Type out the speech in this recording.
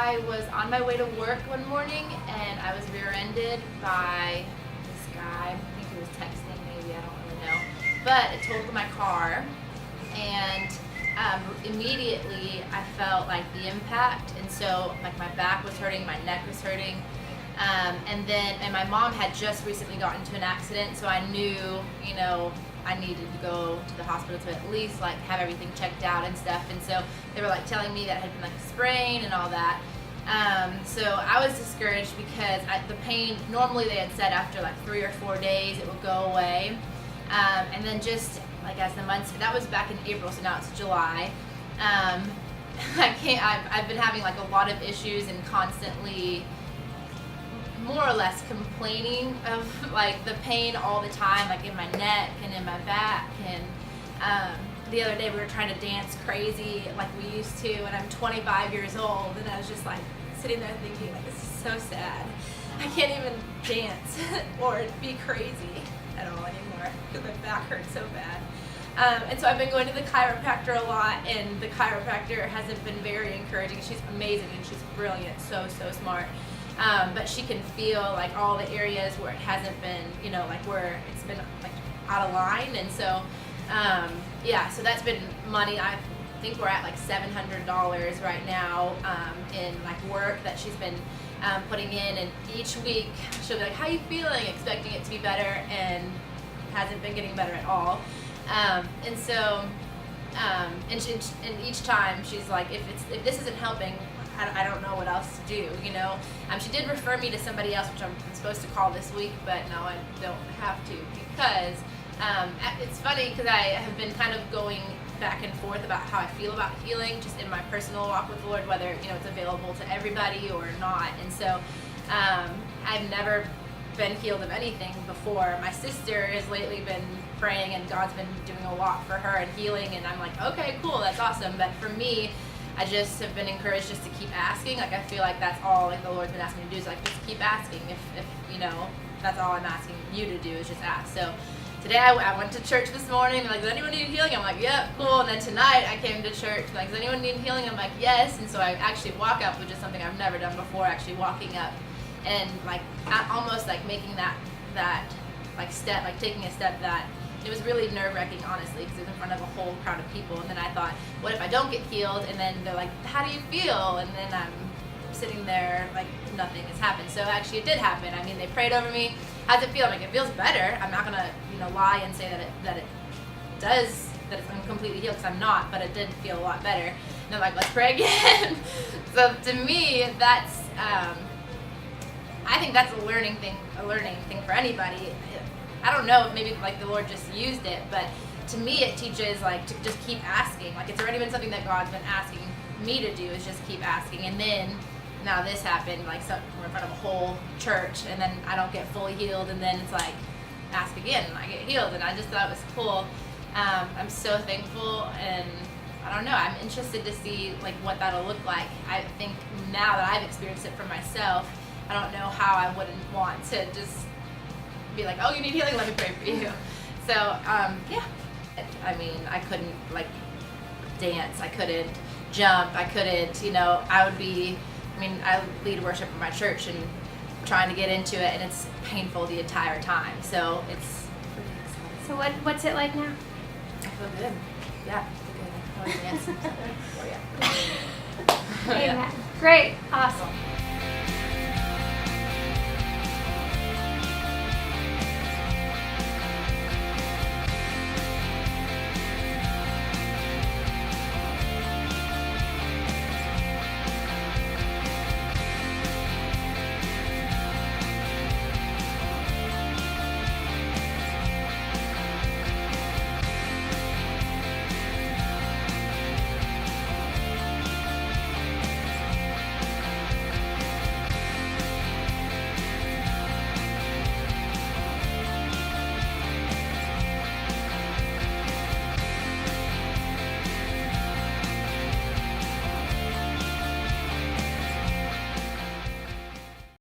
I was on my way to work one morning and I was rear-ended by this guy. I think he was texting maybe, I don't really know. But it totaled my car, and immediately I felt like the impact, and so like my back was hurting, my neck was hurting, and my mom had just recently gotten into an accident, so I knew, you know, I needed to go to the hospital to at least like have everything checked out and stuff. And so they were like telling me that it had been like a sprain and all that. So I was discouraged because the pain, normally they had said after like 3 or 4 days it would go away. And then just like as the months, that was back in April, so now it's July. I've been having like a lot of issues and constantly more or less complaining of like the pain all the time, like in my neck and in my back. And the other day we were trying to dance crazy like we used to, and I'm 25 years old, and I was just like sitting there thinking like, this is so sad. I can't even dance or be crazy at all anymore because my back hurts so bad. And so I've been going to the chiropractor a lot, and the chiropractor hasn't been very encouraging. She's amazing and she's brilliant, so smart. But she can feel like all the areas where it hasn't been, you know, like where it's been like out of line. And so, yeah, so that's been money. I think we're at like $700 right now in like work that she's been putting in. And each week she'll be like, how you feeling? Expecting it to be better, and hasn't been getting better at all. And so, and each time she's like, if this isn't helping, I don't know what else to do, you know. She did refer me to somebody else, which I'm supposed to call this week, but no, I don't have to, because it's funny because I have been kind of going back and forth about how I feel about healing, just in my personal walk with the Lord, whether, you know, it's available to everybody or not. And so I've never been healed of anything before. My sister has lately been praying, and God's been doing a lot for her and healing, and I'm like, okay, cool, that's awesome. But for me, I just have been encouraged just to keep asking. Like, I feel like that's all like the Lord's been asking me to do, is like just keep asking. If you know, that's all I'm asking you to do, is just ask. So today I went to church this morning, and like, does anyone need healing? I'm like, yep, cool. And then tonight I came to church, like, does anyone need healing? I'm like, yes. And so I actually walk up, which is something I've never done before, actually walking up and like almost like making that like step, like taking a step that it was really nerve-wracking, honestly, because it was in front of a whole crowd of people. And then I thought, what if I don't get healed? And then they're like, how do you feel? And then I'm sitting there like nothing has happened. So actually it did happen. I mean, they prayed over me. How's it feel? I'm like, it feels better. I'm not gonna, you know, lie and say that I'm completely healed, because I'm not, but it did feel a lot better. And they're like, let's pray again. So to me, that's I think that's a learning thing for anybody. I don't know if maybe like the Lord just used it, but to me it teaches like to just keep asking. Like, it's already been something that God's been asking me to do, is just keep asking. And then now this happened, like, so we're in front of a whole church, and then I don't get fully healed, and then it's like, ask again and I get healed. And I just thought it was cool. I'm so thankful, and I don't know, I'm interested to see like what that'll look like. I think now that I've experienced it for myself, I don't know how I wouldn't want to just be like, oh, you need healing, let me pray for you. So yeah, I mean, I couldn't like dance, I couldn't jump, I couldn't, you know, I lead worship in my church and trying to get into it, and it's painful the entire time. So it's pretty exciting. So what's it like now? I feel good. Yeah, I feel good. I feel like dancing. Oh yeah. Amen. Great. Awesome.